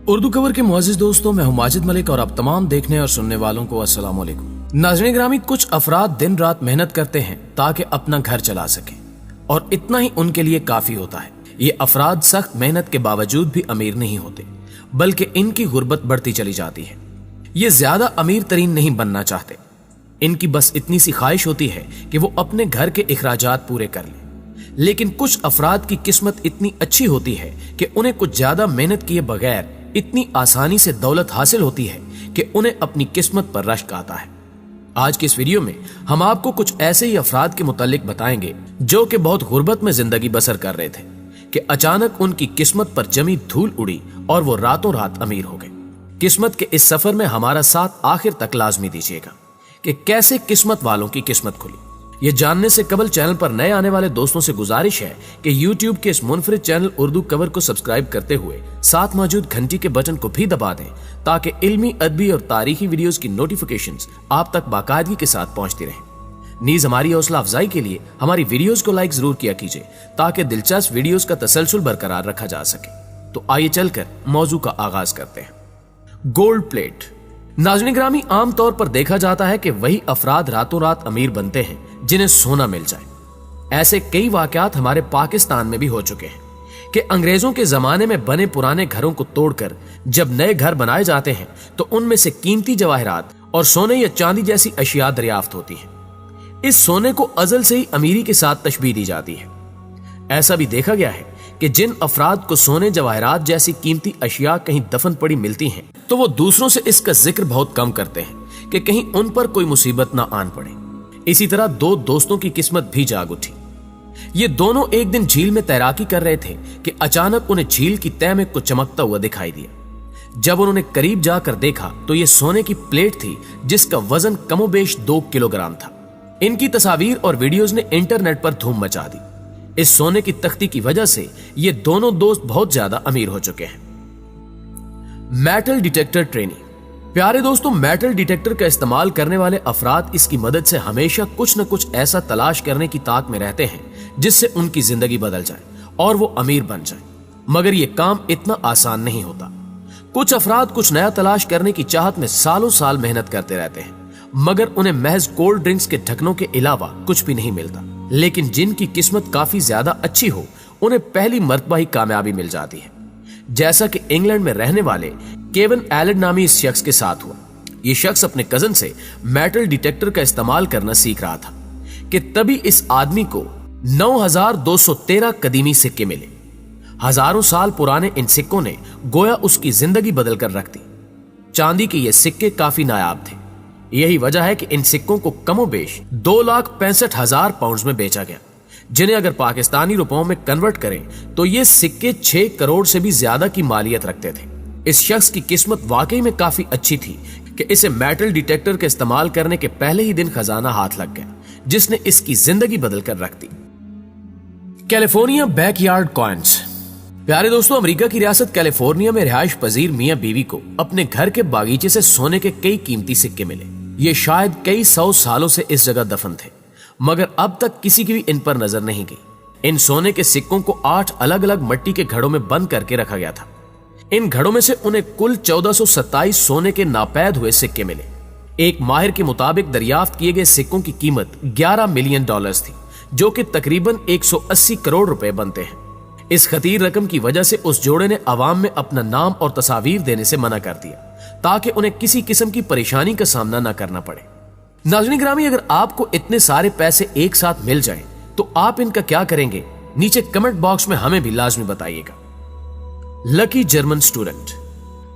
اردو کور کے معزز دوستوں، میں ہوں ماجد ملک اور آپ تمام دیکھنے اور سننے والوں کو السلام علیکم۔ ناظرین گرامی، کچھ افراد دن رات محنت کرتے ہیں تاکہ اپنا گھر چلا سکیں، اور اتنا ہی ان کے لیے کافی ہوتا ہے۔ یہ افراد سخت محنت کے باوجود بھی امیر نہیں ہوتے، بلکہ ان کی غربت بڑھتی چلی جاتی ہے۔ یہ زیادہ امیر ترین نہیں بننا چاہتے، ان کی بس اتنی سی خواہش ہوتی ہے کہ وہ اپنے گھر کے اخراجات پورے کر لیں۔ لیکن کچھ افراد کی قسمت اتنی اچھی ہوتی ہے کہ انہیں کچھ زیادہ محنت کیے بغیر اتنی آسانی سے دولت حاصل ہوتی ہے کہ انہیں اپنی قسمت پر رشک آتا ہے۔ آج کی اس ویڈیو میں ہم آپ کو کچھ ایسے ہی افراد کے متعلق بتائیں گے جو کہ بہت غربت میں زندگی بسر کر رہے تھے کہ اچانک ان کی قسمت پر جمی دھول اڑی اور وہ راتوں رات امیر ہو گئے۔ قسمت کے اس سفر میں ہمارا ساتھ آخر تک لازمی دیجیے گا کہ کیسے قسمت والوں کی قسمت کھلی۔ یہ جاننے سے قبل چینل پر نئے آنے والے دوستوں سے گزارش ہے کہ یوٹیوب کے اس منفرد چینل اردو کور کو سبسکرائب کرتے ہوئے ساتھ موجود گھنٹی کے بٹن کو بھی دبا دیں تاکہ علمی، ادبی اور تاریخی ویڈیوز کی نوٹیفیکیشنز آپ تک باقاعدگی کے ساتھ پہنچتی رہیں۔ نیز ہماری حوصلہ افزائی کے لیے ہماری ویڈیوز کو لائک ضرور کیا کیجیے تاکہ دلچسپ ویڈیوز کا تسلسل برقرار رکھا جا سکے۔ تو آئیے چل کر موضوع کا آغاز کرتے ہیں۔ Gold plate. ناظرین گرامی، عام طور پر دیکھا جاتا ہے کہ وہی افراد راتوں رات امیر بنتے ہیں جنہیں سونا مل جائے۔ ایسے کئی واقعات ہمارے پاکستان میں بھی ہو چکے ہیں کہ انگریزوں کے زمانے میں بنے پرانے گھروں کو توڑ کر جب نئے گھر بنائے جاتے ہیں تو ان میں سے قیمتی جواہرات اور سونے یا چاندی جیسی اشیاء دریافت ہوتی ہیں۔ اس سونے کو ازل سے ہی امیری کے ساتھ تشبیہ دی جاتی ہے۔ ایسا بھی دیکھا گیا ہے کہ جن افراد کو سونے، جواہرات جیسی قیمتی اشیاء کہیں دفن پڑی ملتی ہیں تو وہ دوسروں سے اس کا ذکر بہت کم کرتے ہیں کہ کہیں ان پر کوئی مصیبت نہ آن پڑے۔ اسی طرح دو دوستوں کی قسمت بھی جاگ اٹھی۔ یہ دونوں ایک دن جھیل میں تیراکی کر رہے تھے کہ اچانک انہیں جھیل کی تہہ میں کچھ چمکتا ہوا دکھائی دیا۔ جب انہوں نے قریب جا کر دیکھا تو یہ سونے کی پلیٹ تھی جس کا وزن کم و بیش 2 کلو گرام تھا۔ ان کی تصاویر اور ویڈیوز نے انٹرنیٹ پر دھوم مچا دی۔ اس سونے کی تختی کی وجہ سے یہ دونوں دوست بہت زیادہ امیر ہو چکے ہیں۔ Metal detector training. پیارے دوستوں، میٹل ڈیٹیکٹر کا استعمال کرنے والے افراد اس کی مدد سے ہمیشہ کچھ نہ کچھ ایسا تلاش کرنے کی طاق میں رہتے ہیں جس سے ان کی زندگی بدل جائے اور وہ امیر بن جائیں، مگر یہ کام اتنا آسان نہیں ہوتا۔ کچھ افراد کچھ نیا تلاش کرنے کی چاہت میں سالوں سال محنت کرتے رہتے ہیں، مگر انہیں محض کولڈ ڈرنکس کے ڈھکنوں کے علاوہ کچھ بھی نہیں ملتا۔ لیکن جن کی قسمت کافی زیادہ اچھی ہو انہیں پہلی مرتبہ ہی کامیابی مل جاتی ہے، جیسا کہ انگلینڈ میں رہنے والے کیون ایلڈ نامی اس شخص کے ساتھ ہوا۔ یہ شخص اپنے کزن سے میٹل ڈیٹیکٹر کا استعمال کرنا سیکھ رہا تھا کہ تبھی اس آدمی کو 9213 قدیمی سکے ملے۔ ہزاروں سال پرانے ان سکوں نے گویا اس کی زندگی بدل کر رکھ دی۔ چاندی کے یہ سکے کافی نایاب تھے، یہی وجہ ہے کہ ان سکوں کو کم و بیش 2,65,000 پاؤنڈز میں بیچا گیا، جنہیں اگر پاکستانی روپوں میں کنورٹ کریں تو یہ سکے 6 کروڑ سے بھی زیادہ کی مالیت رکھتے تھے۔ اس شخص کی قسمت واقعی میں کافی اچھی تھی کہ اسے میٹل ڈیٹیکٹر کا استعمال کرنے کے پہلے ہی دن خزانہ ہاتھ لگ گیا جس نے اس کی زندگی بدل کر رکھ دی۔ California backyard coins. پیارے دوستوں، امریکہ کی ریاست کیلیفورنیا میں رہائش پذیر میاں بیوی کو اپنے گھر کے باغیچے سے سونے کے کئی قیمتی سکے ملے۔ یہ شاید کئی 100 سالوں سے اس جگہ دفن تھے، مگر اب تک کسی کی بھی ان پر نظر نہیں گئی۔ ان سونے کے سکوں کو 8 الگ الگ مٹی کے گھڑوں میں بند کر کے رکھا گیا تھا۔ ان گھڑوں میں سے انہیں کل 1427 سونے کے ناپید ہوئے سکے ملے۔ ایک ماہر کے مطابق دریافت کیے گئے سکوں کی قیمت $11 ملین تھی، جو کہ تقریباً 180 کروڑ روپے بنتے ہیں۔ اس خطیر رقم کی وجہ سے اس جوڑے نے عوام میں اپنا نام اور تصاویر دینے سے منع کر دیا تاکہ انہیں کسی قسم کی پریشانی کا سامنا نہ کرنا پڑے۔ ناظرین گرامی، اگر آپ کو اتنے سارے پیسے ایک ساتھ مل جائیں تو آپ ان کا کیا کریں گے؟ نیچے کمنٹ باکس میں ہمیں بھی لازمی بتائیے گا۔ لکی جرمن سٹوڈنٹ۔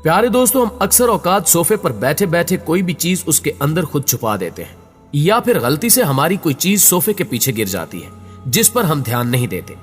پیارے دوستوں، ہم اکثر اوقات صوفے پر بیٹھے بیٹھے کوئی بھی چیز اس کے اندر خود چھپا دیتے ہیں، یا پھر غلطی سے ہماری کوئی چیز صوفے کے پیچھے گر جاتی ہے جس پر ہم دھیان نہیں دیتے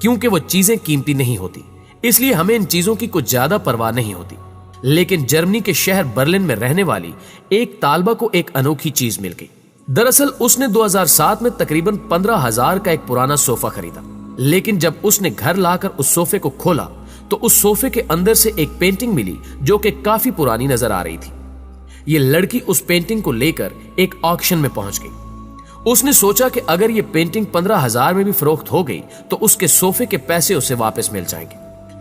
کیونکہ وہ چیزیں قیمتی نہیں ہوتی، اس لیے ہمیں ان چیزوں کی کچھ زیادہ پرواہ نہیں ہوتی۔ لیکن جرمنی کے شہر برلن میں رہنے والی ایک طالبہ کو ایک انوکھی چیز مل گئی۔ دراصل اس نے 2007 میں تقریباً 15,000 کا ایک پرانا صوفہ خریدا، لیکن جب اس نے گھر لا کر اس صوفے کو کھولا تو اس صوفے کے اندر سے ایک پینٹنگ ملی جو کہ کافی پرانی نظر آ رہی تھی۔ یہ لڑکی اس پینٹنگ کو لے کر ایک آکشن میں پہنچ گئی۔ اس نے سوچا کہ اگر یہ پینٹنگ 15,000 میں بھی فروخت ہو گئی تو اس کے صوفے کے پیسے اسے واپس مل جائیں گے،